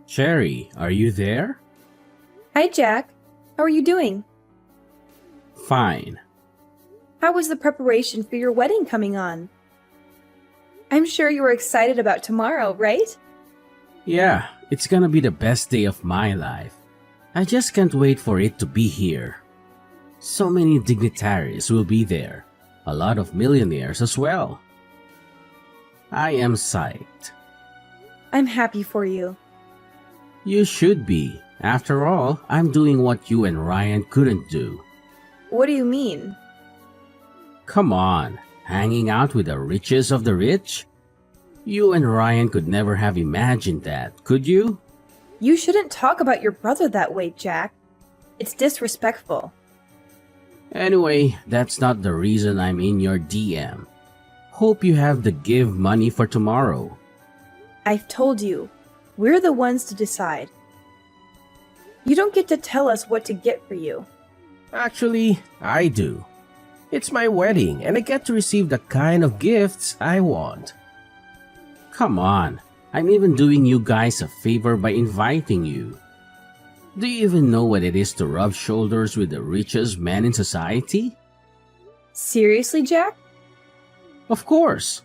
Cherry, are you there? Hi, Jack. How are you doing? Fine. How was the preparation for your wedding coming on? I'm sure you are excited about tomorrow, right? Yeah, it's gonna be the best day of my life. I just can't wait for it to be here. So many dignitaries will be there, a lot of millionaires as well. I am psyched. I'm happy for you. You should be. After all, I'm doing what you and Ryan couldn't do. What do you mean? Come on, hanging out with the richest of the rich? You and Ryan could never have imagined that, could you? You shouldn't talk about your brother that way, Jack. It's disrespectful. Anyway, that's not the reason I'm in your DM. Hope you have the give money for tomorrow. I've told you, we're the ones to decide. You don't get to tell us what to get for you. Actually, I do. It's my wedding and I get to receive the kind of gifts I want. Come on, I'm even doing you guys a favor by inviting you. Do you even know what it is to rub shoulders with the richest man in society? Seriously, Jack? Of course.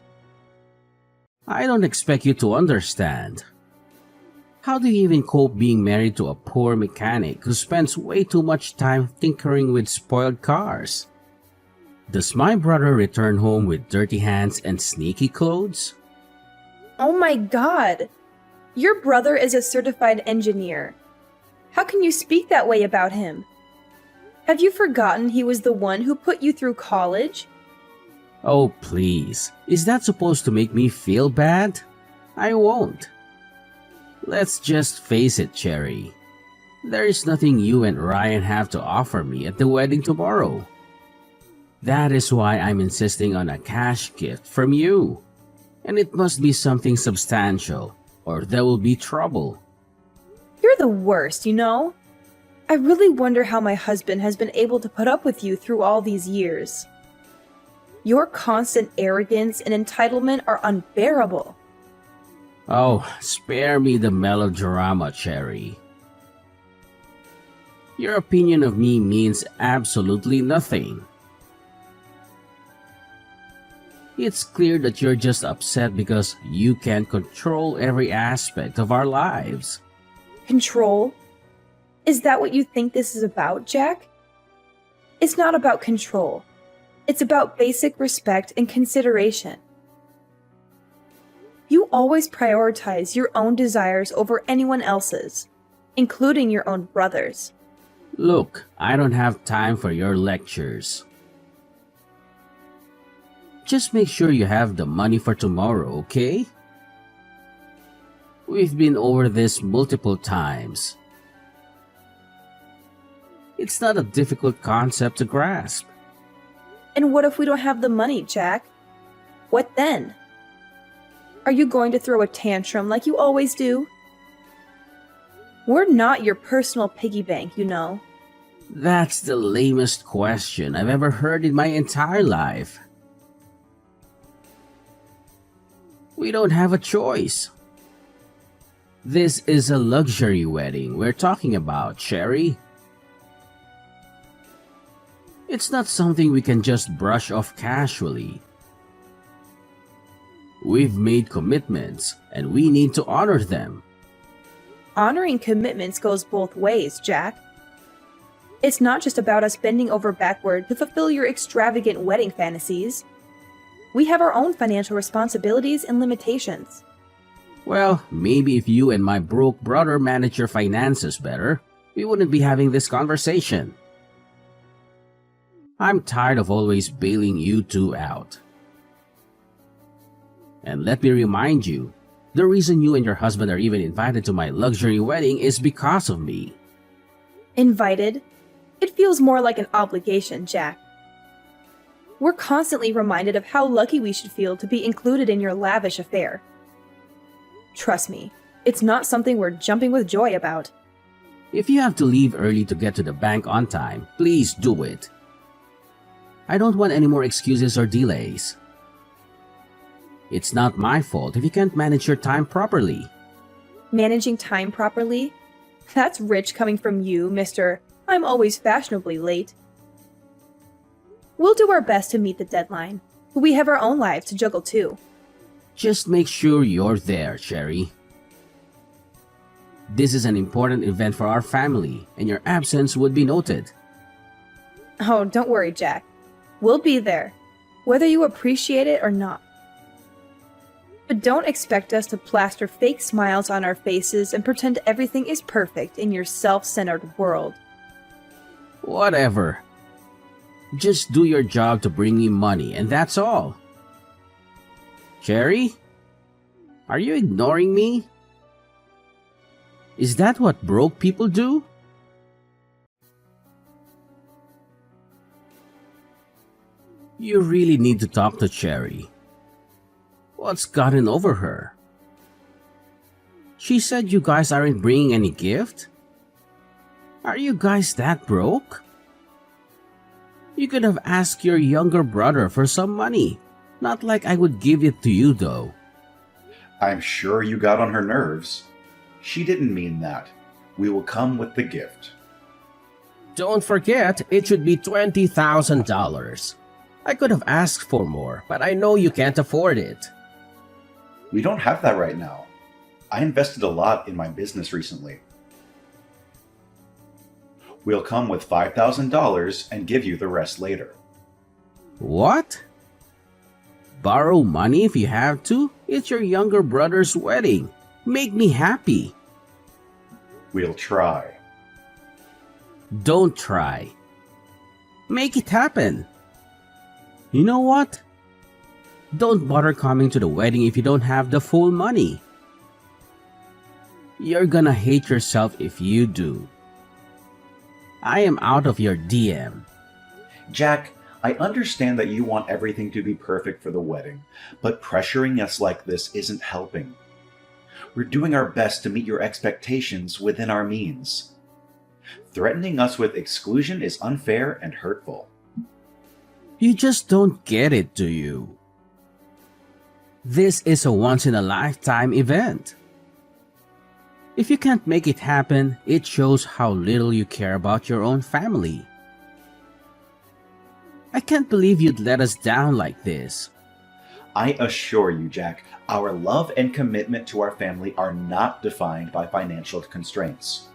I don't expect you to understand. How do you even cope being married to a poor mechanic who spends way too much time tinkering with spoiled cars? Does my brother return home with dirty hands and sneaky clothes? Oh my god! Your brother is a certified engineer. How can you speak that way about him? Have you forgotten he was the one who put you through college? Oh, please. Is that supposed to make me feel bad? I won't. Let's just face it, Cherry. There is nothing you and Ryan have to offer me at the wedding tomorrow. That is why I'm insisting on a cash gift from you. And it must be something substantial, or there will be trouble. You're the worst, you know? I really wonder how my husband has been able to put up with you through all these years. Your constant arrogance and entitlement are unbearable. Oh, spare me the melodrama, Cherry. Your opinion of me means absolutely nothing. It's clear that you're just upset because you can't control every aspect of our lives. Control? Is that what you think this is about, Jack? It's not about control. It's about basic respect and consideration. You always prioritize your own desires over anyone else's, including your own brother's. Look, I don't have time for your lectures. Just make sure you have the money for tomorrow, okay? We've been over this multiple times. It's not a difficult concept to grasp. And what if we don't have the money, Jack? What then? Are you going to throw a tantrum like you always do? We're not your personal piggy bank, you know. That's the lamest question I've ever heard in my entire life. We don't have a choice. This is a luxury wedding we're talking about, Cherry. It's not something we can just brush off casually. We've made commitments, and we need to honor them. Honoring commitments goes both ways, Jack. It's not just about us bending over backward to fulfill your extravagant wedding fantasies. We have our own financial responsibilities and limitations. Well, maybe if you and my broke brother manage your finances better, we wouldn't be having this conversation. I'm tired of always bailing you two out. And let me remind you, the reason you and your husband are even invited to my luxury wedding is because of me. Invited? It feels more like an obligation, Jack. We're constantly reminded of how lucky we should feel to be included in your lavish affair. Trust me, it's not something we're jumping with joy about. If you have to leave early to get to the bank on time, please do it. I don't want any more excuses or delays. It's not my fault if you can't manage your time properly. managing time properly. That's rich coming from you, Mr. I'm always fashionably late. We'll do our best to meet the deadline, but we have our own lives to juggle too. Just make sure you're there, Cherry. This is an important event for our family, and your absence would be noted. Oh, don't worry, Jack. We'll be there, whether you appreciate it or not. But don't expect us to plaster fake smiles on our faces and pretend everything is perfect in your self-centered world. Whatever. Just do your job to bring me money, and that's all. Cherry? Are you ignoring me? Is that what broke people do? You really need to talk to Cherry. What's gotten over her? She said you guys aren't bringing any gift? Are you guys that broke? You could have asked your younger brother for some money. Not like I would give it to you, though. I'm sure you got on her nerves. She didn't mean that. We will come with the gift. Don't forget, it should be $20,000. I could have asked for more, but I know you can't afford it. We don't have that right now. I invested a lot in my business recently. We'll come with $5,000 and give you the rest later. What? Borrow money if you have to? It's your younger brother's wedding. Make me happy. We'll try. Don't try. Make it happen. You know what? Don't bother coming to the wedding if you don't have the full money. You're gonna hate yourself if you do. I am out of your DM. Jack, I understand that you want everything to be perfect for the wedding, but pressuring us like this isn't helping. We're doing our best to meet your expectations within our means. Threatening us with exclusion is unfair and hurtful. You just don't get it, do you? This is a once-in-a-lifetime event. If you can't make it happen, it shows how little you care about your own family. I can't believe you'd let us down like this. I assure you, Jack, our love and commitment to our family are not defined by financial constraints.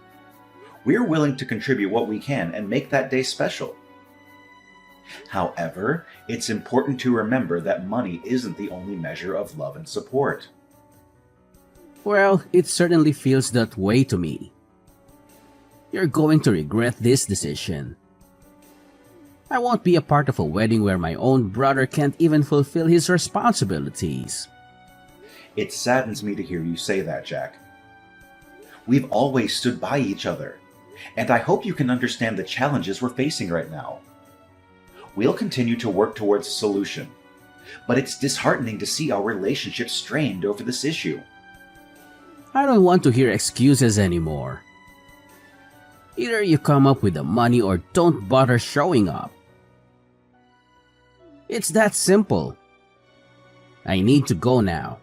We're willing to contribute what we can and make that day special. However, it's important to remember that money isn't the only measure of love and support. Well, it certainly feels that way to me. You're going to regret this decision. I won't be a part of a wedding where my own brother can't even fulfill his responsibilities. It saddens me to hear you say that, Jack. We've always stood by each other, and I hope you can understand the challenges we're facing right now. We'll continue to work towards a solution, but it's disheartening to see our relationship strained over this issue. I don't want to hear excuses anymore. Either you come up with the money or don't bother showing up. It's that simple. I need to go now.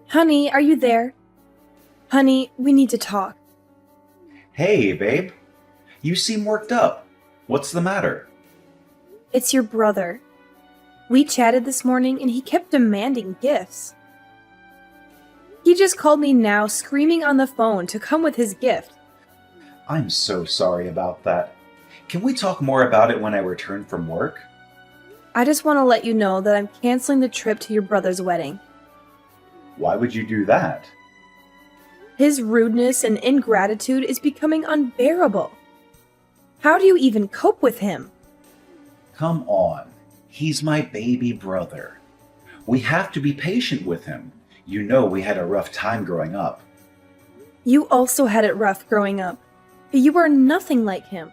Honey, are you there? Honey, we need to talk. Hey, babe. You seem worked up. What's the matter? It's your brother. We chatted this morning and he kept demanding gifts. He just called me now screaming on the phone to come with his gift. I'm so sorry about that. Can we talk more about it when I return from work? I just want to let you know that I'm canceling the trip to your brother's wedding. Why would you do that? His rudeness and ingratitude is becoming unbearable. How do you even cope with him? Come on. He's my baby brother. We have to be patient with him. You know we had a rough time growing up. You also had it rough growing up. You are nothing like him.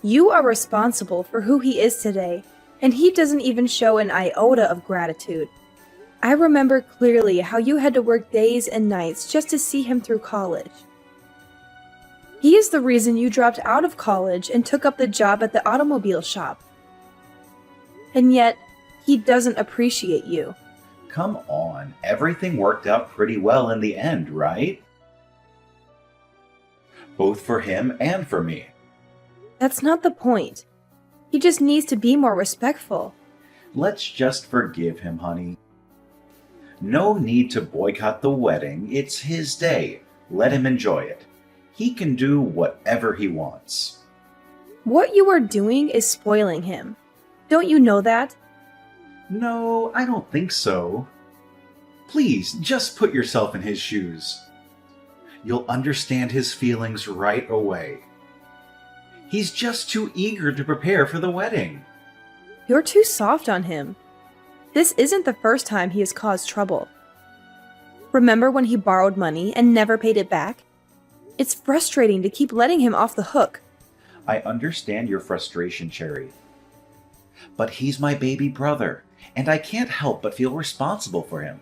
You are responsible for who he is today, and he doesn't even show an iota of gratitude. I remember clearly how you had to work days and nights just to see him through college. He is the reason you dropped out of college and took up the job at the automobile shop. And yet, He doesn't appreciate you. Come on, everything worked out pretty well in the end, right? Both for him and for me. That's not the point. He just needs to be more respectful. Let's just forgive him, honey. No need to boycott the wedding. It's his day. Let him enjoy it. He can do whatever he wants. What you are doing is spoiling him. Don't you know that? No, I don't think so. Please, just put yourself in his shoes. You'll understand his feelings right away. He's just too eager to prepare for the wedding. You're too soft on him. This isn't the first time he has caused trouble. Remember when he borrowed money and never paid it back? It's frustrating to keep letting him off the hook. I understand your frustration, Cherry. But he's my baby brother, and I can't help but feel responsible for him.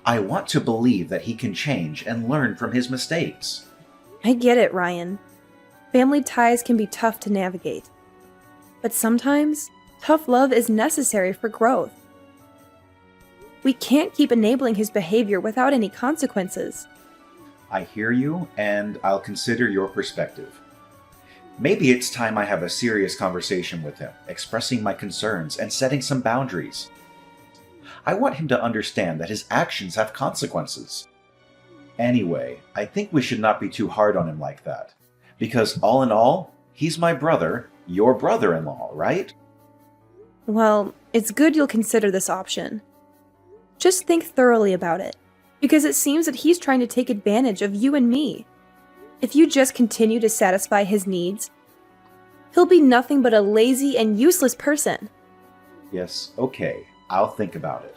I want to believe that he can change and learn from his mistakes. I get it, Ryan. Family ties can be tough to navigate. But sometimes, tough love is necessary for growth. We can't keep enabling his behavior without any consequences. I hear you, and I'll consider your perspective. Maybe it's time I have a serious conversation with him, expressing my concerns and setting some boundaries. I want him to understand that his actions have consequences. Anyway, I think we should not be too hard on him like that. Because all in all, he's my brother, your brother-in-law, right? Well, it's good you'll consider this option. Just think thoroughly about it, because it seems that he's trying to take advantage of you and me. If you just continue to satisfy his needs, he'll be nothing but a lazy and useless person. Yes, okay, I'll think about it.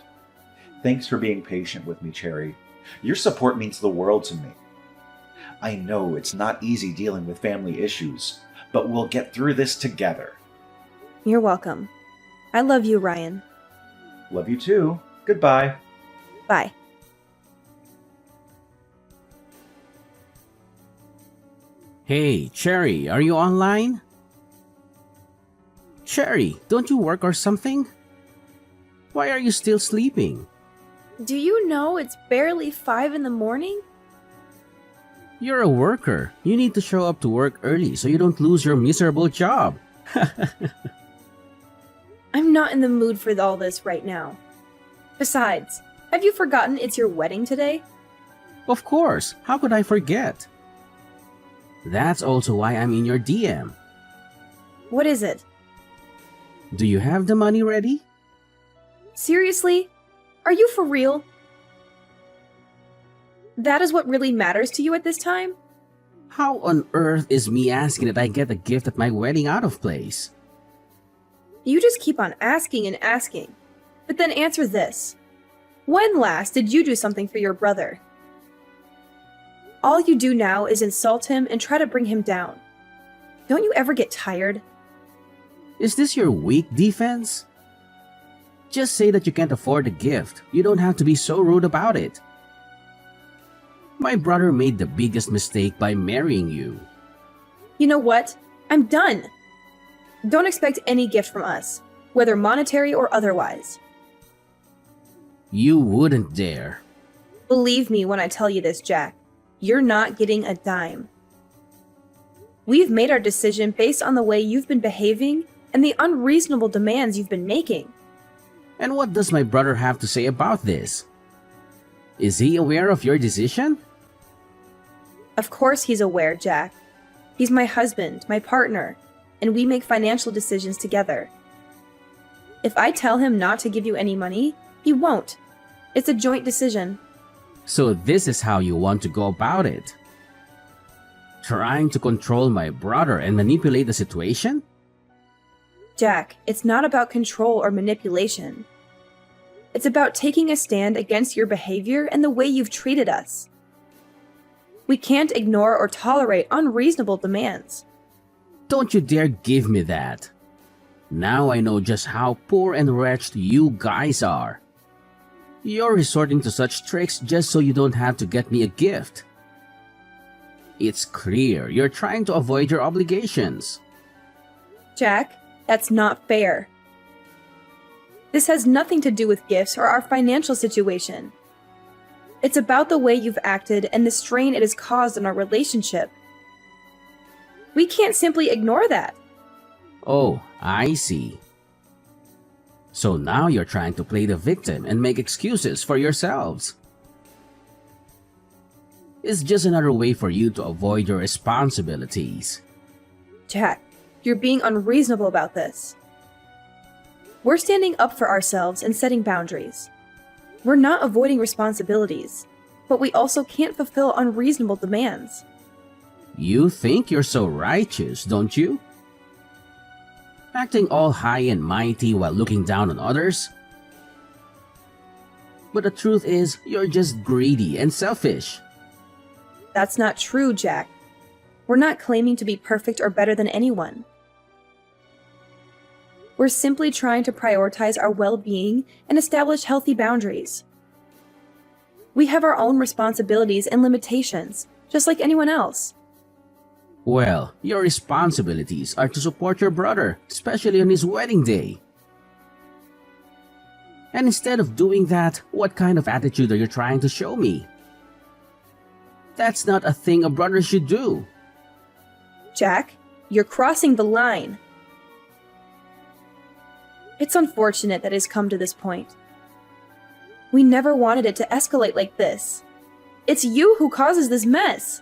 Thanks for being patient with me, Cherry. Your support means the world to me. I know it's not easy dealing with family issues, but we'll get through this together. You're welcome. I love you, Ryan. Love you too. Goodbye. Bye. Hey, Cherry, are you online? Cherry, don't you work or something? Why are you still sleeping? Do you know it's barely 5 in the morning? You're a worker. You need to show up to work early so you don't lose your miserable job. I'm not in the mood for all this right now. Besides, have you forgotten it's your wedding today? Of course, how could I forget? That's also why I'm in your DM. What is it? Do you have the money ready? Seriously? Are you for real? That is what really matters to you at this time? How on earth is me asking that I get a gift at my wedding out of place? You just keep on asking and asking. But then answer this. When last did you do something for your brother? All you do now is insult him and try to bring him down. Don't you ever get tired? Is this your weak defense? Just say that you can't afford the gift. You don't have to be so rude about it. My brother made the biggest mistake by marrying you. You know what? I'm done. Don't expect any gift from us, whether monetary or otherwise. You wouldn't dare. Believe me when I tell you this, Jack. You're not getting a dime. We've made our decision based on the way you've been behaving and the unreasonable demands you've been making. And what does my brother have to say about this? Is he aware of your decision? Of course he's aware, Jack. He's my husband, my partner, and we make financial decisions together. If I tell him not to give you any money, he won't. It's a joint decision. So this is how you want to go about it? Trying to control my brother and manipulate the situation? Jack, it's not about control or manipulation. It's about taking a stand against your behavior and the way you've treated us. We can't ignore or tolerate unreasonable demands. Don't you dare give me that. Now I know just how poor and wretched you guys are. You're resorting to such tricks just so you don't have to get me a gift. It's clear you're trying to avoid your obligations. Jack, that's not fair. This has nothing to do with gifts or our financial situation. It's about the way you've acted and the strain it has caused on our relationship. We can't simply ignore that. Oh, I see. So now you're trying to play the victim and make excuses for yourselves. It's just another way for you to avoid your responsibilities. Jack, you're being unreasonable about this. We're standing up for ourselves and setting boundaries. We're not avoiding responsibilities, but we also can't fulfill unreasonable demands. You think you're so righteous, don't you? Acting all high and mighty while looking down on others? But the truth is, you're just greedy and selfish. That's not true, Jack. We're not claiming to be perfect or better than anyone. We're simply trying to prioritize our well-being and establish healthy boundaries. We have our own responsibilities and limitations, just like anyone else. Well, your responsibilities are to support your brother, especially on his wedding day. And instead of doing that, what kind of attitude are you trying to show me? That's not a thing a brother should do. Jack, you're crossing the line. It's unfortunate that it's come to this point. We never wanted it to escalate like this. It's you who causes this mess.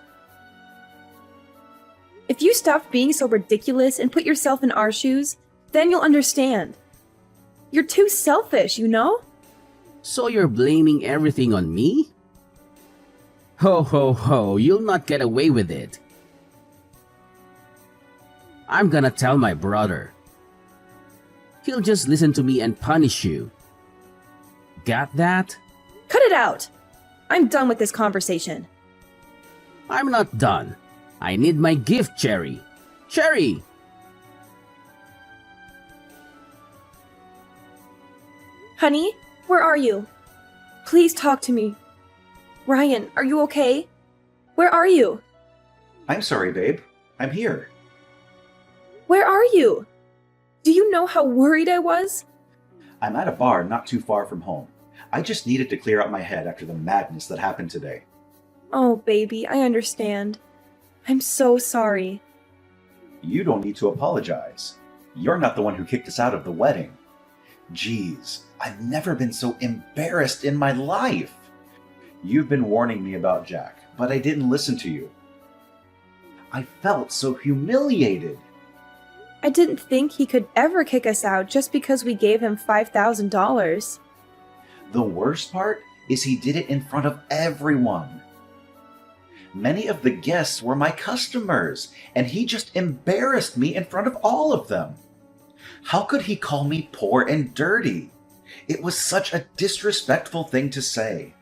If you stopped being so ridiculous and put yourself in our shoes, then you'll understand. You're too selfish, you know? So you're blaming everything on me? Ho ho ho, you'll not get away with it. I'm gonna tell my brother. He'll just listen to me and punish you. Got that? Cut it out! I'm done with this conversation. I'm not done. I need my gift, Cherry. Cherry! Honey, where are you? Please talk to me. Ryan, are you okay? Where are you? I'm sorry, babe. I'm here. Where are you? Do you know how worried I was? I'm at a bar not too far from home. I just needed to clear out my head after the madness that happened today. Oh, baby, I understand. I'm so sorry. You don't need to apologize. You're not the one who kicked us out of the wedding. Jeez, I've never been so embarrassed in my life. You've been warning me about Jack, but I didn't listen to you. I felt so humiliated. I didn't think he could ever kick us out just because we gave him $5,000. The worst part is he did it in front of everyone. Many of the guests were my customers, and he just embarrassed me in front of all of them. How could he call me poor and dirty? It was such a disrespectful thing to say.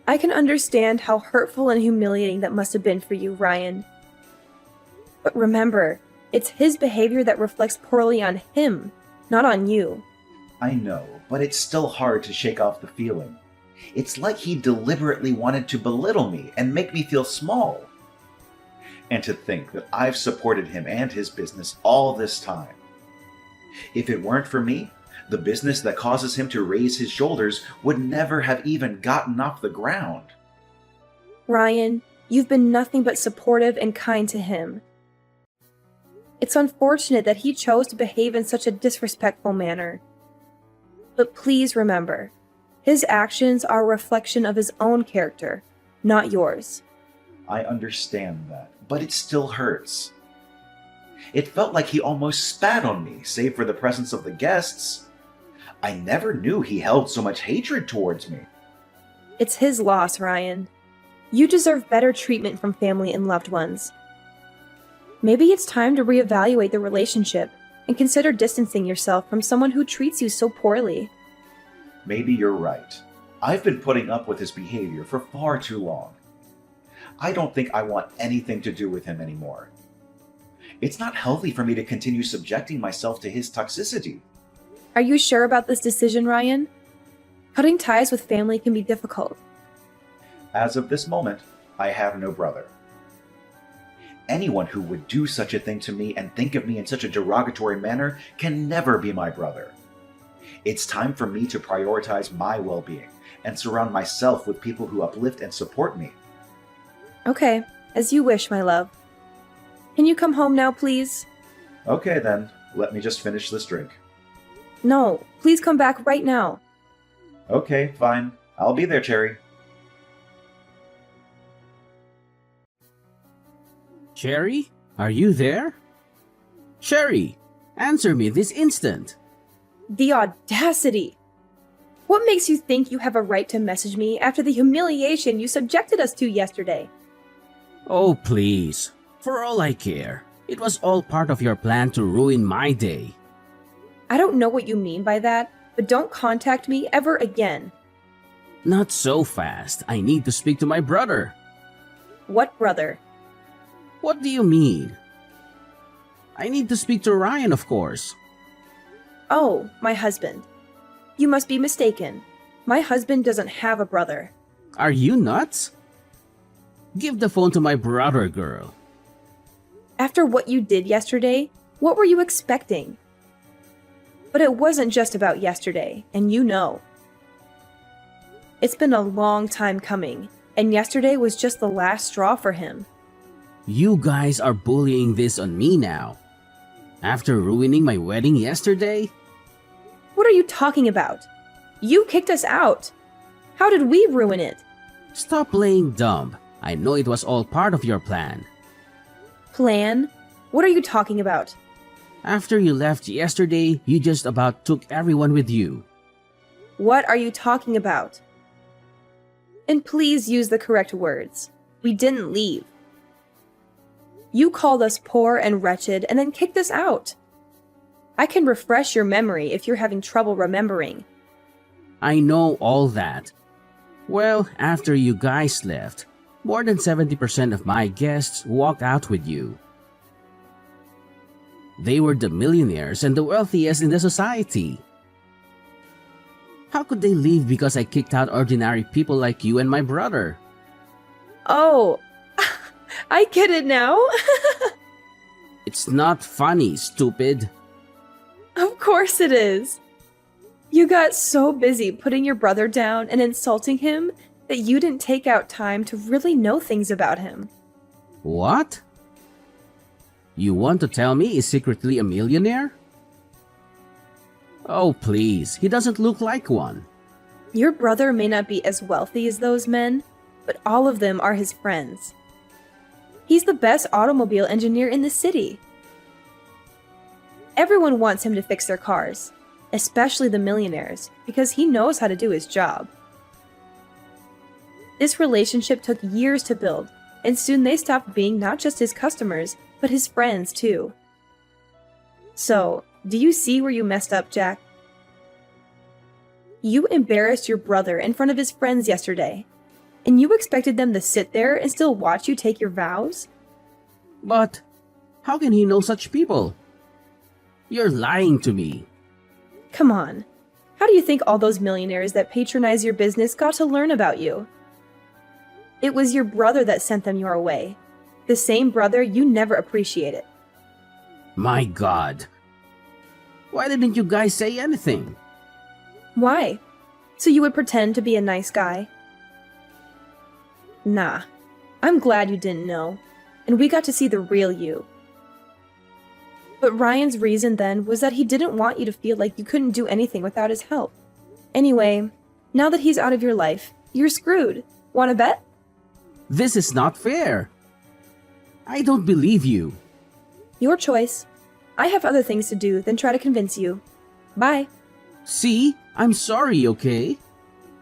I can understand how hurtful and humiliating that must have been for you, Ryan. But remember, it's his behavior that reflects poorly on him, not on you. I know, but it's still hard to shake off the feeling. It's like he deliberately wanted to belittle me and make me feel small. And to think that I've supported him and his business all this time. If it weren't for me, the business that causes him to raise his shoulders would never have even gotten off the ground. Ryan, you've been nothing but supportive and kind to him. It's unfortunate that he chose to behave in such a disrespectful manner. But please remember, his actions are a reflection of his own character, not yours. I understand that, but it still hurts. It felt like he almost spat on me, save for the presence of the guests. I never knew he held so much hatred towards me. It's his loss, Ryan. You deserve better treatment from family and loved ones. Maybe it's time to reevaluate the relationship and consider distancing yourself from someone who treats you so poorly. Maybe you're right. I've been putting up with his behavior for far too long. I don't think I want anything to do with him anymore. It's not healthy for me to continue subjecting myself to his toxicity. Are you sure about this decision, Ryan? Cutting ties with family can be difficult. As of this moment, I have no brother. Anyone who would do such a thing to me and think of me in such a derogatory manner can never be my brother. It's time for me to prioritize my well-being and surround myself with people who uplift and support me. Okay, as you wish, my love. Can you come home now, please? Okay then, let me just finish this drink. No, please come back right now. Okay, fine. I'll be there, Cherry. Cherry, are you there? Cherry, answer me this instant. The audacity! What makes you think you have a right to message me after the humiliation you subjected us to yesterday? Oh, please. For all I care, it was all part of your plan to ruin my day. I don't know what you mean by that, but don't contact me ever again. Not so fast. I need to speak to my brother. What brother? What do you mean? I need to speak to Ryan, of course. Oh, my husband. You must be mistaken. My husband doesn't have a brother. Are you nuts? Give the phone to my brother, girl. After what you did yesterday, what were you expecting? But it wasn't just about yesterday, and you know. It's been a long time coming, and yesterday was just the last straw for him. You guys are bullying this on me now. After ruining my wedding yesterday? What are you talking about? You kicked us out. How did we ruin it? Stop playing dumb. I know it was all part of your plan. Plan? What are you talking about? After you left yesterday, you just about took everyone with you. What are you talking about? And please use the correct words. We didn't leave. You called us poor and wretched and then kicked us out. I can refresh your memory if you're having trouble remembering. I know all that. Well, after you guys left, more than 70% of my guests walked out with you. They were the millionaires and the wealthiest in the society. How could they leave because I kicked out ordinary people like you and my brother? Oh, I get it now. It's not funny, stupid. Of course it is. You got so busy putting your brother down and insulting him that you didn't take out time to really know things about him. What? You want to tell me he's secretly a millionaire? Oh, please, he doesn't look like one. Your brother may not be as wealthy as those men, but all of them are his friends. He's the best automobile engineer in the city. Everyone wants him to fix their cars, especially the millionaires, because he knows how to do his job. This relationship took years to build, and soon they stopped being not just his customers, but his friends too. So, do you see where you messed up, Jack? You embarrassed your brother in front of his friends yesterday, and you expected them to sit there and still watch you take your vows? But how can he know such people? You're lying to me. Come on. How do you think all those millionaires that patronize your business got to learn about you? It was your brother that sent them your way. The same brother you never appreciated. My God. Why didn't you guys say anything? Why? So you would pretend to be a nice guy? Nah. I'm glad you didn't know. And we got to see the real you. But Ryan's reason then was that he didn't want you to feel like you couldn't do anything without his help. Anyway, now that he's out of your life, you're screwed. Wanna bet? This is not fair. I don't believe you. Your choice. I have other things to do than try to convince you. Bye. See, I'm sorry, okay?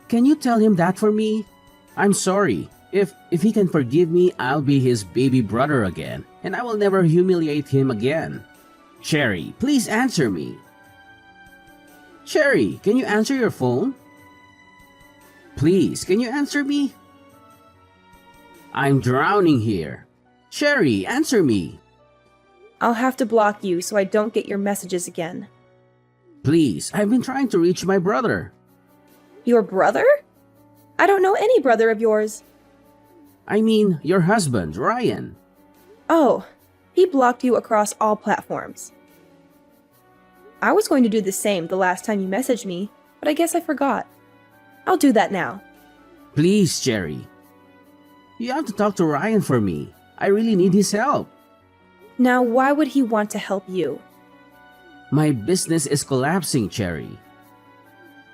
Can you tell him that for me? I'm sorry. If he can forgive me, I'll be his baby brother again, and I will never humiliate him again. Cherry, please answer me. Cherry, can you answer your phone? Please, can you answer me? I'm drowning here. Cherry, answer me. I'll have to block you so I don't get your messages again. Please, I've been trying to reach my brother. Your brother? I don't know any brother of yours. I mean, your husband, Ryan. Oh, he blocked you across all platforms. I was going to do the same the last time you messaged me, but I guess I forgot. I'll do that now. Please, Cherry. You have to talk to Ryan for me. I really need his help. Now, why would he want to help you? My business is collapsing, Cherry.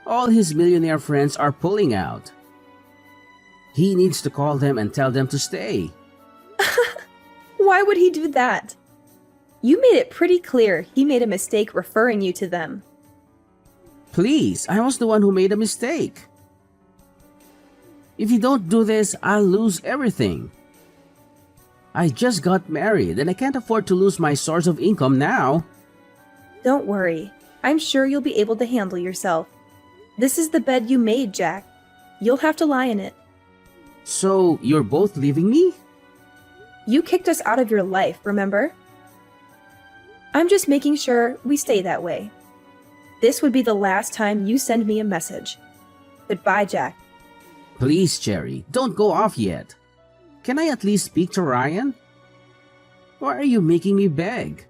All his millionaire friends are pulling out. He needs to call them and tell them to stay. Why would he do that? You made it pretty clear he made a mistake referring you to them. Please, I was the one who made a mistake. If you don't do this, I'll lose everything. I just got married and I can't afford to lose my source of income now. Don't worry. I'm sure you'll be able to handle yourself. This is the bed you made, Jack. You'll have to lie in it. So, you're both leaving me? You kicked us out of your life, remember? I'm just making sure we stay that way. This would be the last time you send me a message. Goodbye, Jack. Please, Cherry, don't go off yet. Can I at least speak to Ryan? Why are you making me beg?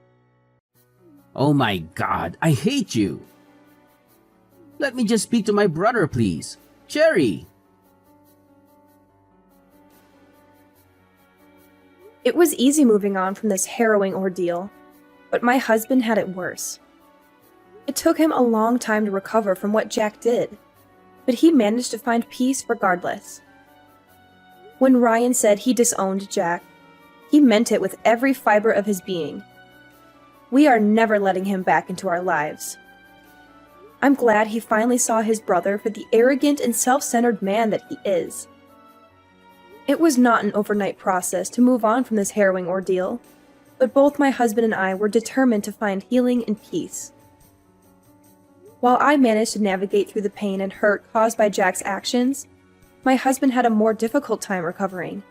Oh my God, I hate you. Let me just speak to my brother, please. Cherry! It was easy moving on from this harrowing ordeal, but my husband had it worse. It took him a long time to recover from what Jack did, but he managed to find peace regardless. When Ryan said he disowned Jack, he meant it with every fiber of his being. We are never letting him back into our lives. I'm glad he finally saw his brother for the arrogant and self-centered man that he is. It was not an overnight process to move on from this harrowing ordeal, but both my husband and I were determined to find healing and peace. While I managed to navigate through the pain and hurt caused by Jack's actions, my husband had a more difficult time recovering.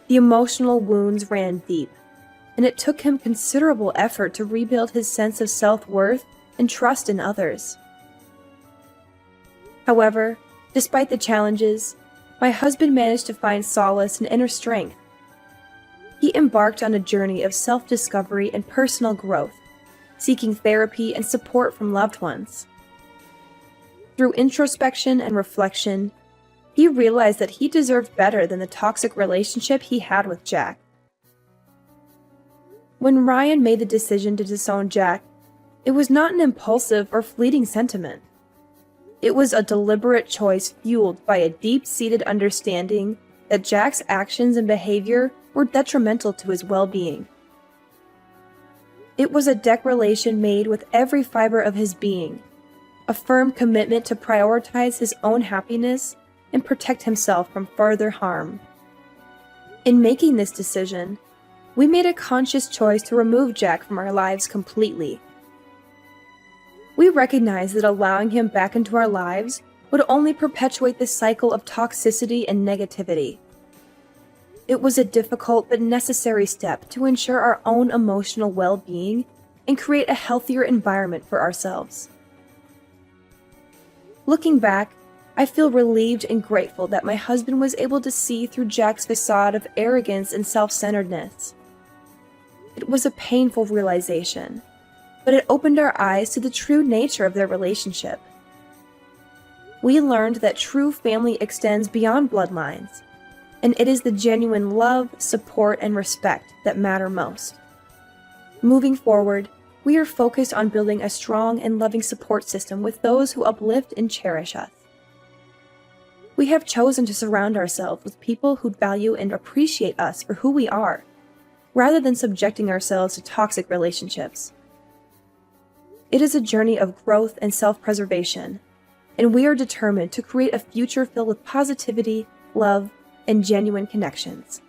The emotional wounds ran deep, and it took him considerable effort to rebuild his sense of self-worth and trust in others. However, despite the challenges, my husband managed to find solace and inner strength. He embarked on a journey of self-discovery and personal growth, seeking therapy and support from loved ones. Through introspection and reflection, he realized that he deserved better than the toxic relationship he had with Jack. When Ryan made the decision to disown Jack, it was not an impulsive or fleeting sentiment. It was a deliberate choice fueled by a deep-seated understanding that Jack's actions and behavior were detrimental to his well-being. It was a declaration made with every fiber of his being, a firm commitment to prioritize his own happiness and protect himself from further harm. In making this decision, we made a conscious choice to remove Jack from our lives completely. We recognized that allowing him back into our lives would only perpetuate the cycle of toxicity and negativity. It was a difficult but necessary step to ensure our own emotional well-being and create a healthier environment for ourselves. Looking back, I feel relieved and grateful that my husband was able to see through Jack's facade of arrogance and self-centeredness. It was a painful realization, but it opened our eyes to the true nature of their relationship. We learned that true family extends beyond bloodlines, and it is the genuine love, support, and respect that matter most. Moving forward, we are focused on building a strong and loving support system with those who uplift and cherish us. We have chosen to surround ourselves with people who value and appreciate us for who we are, rather than subjecting ourselves to toxic relationships. It is a journey of growth and self-preservation, and we are determined to create a future filled with positivity, love, and genuine connections.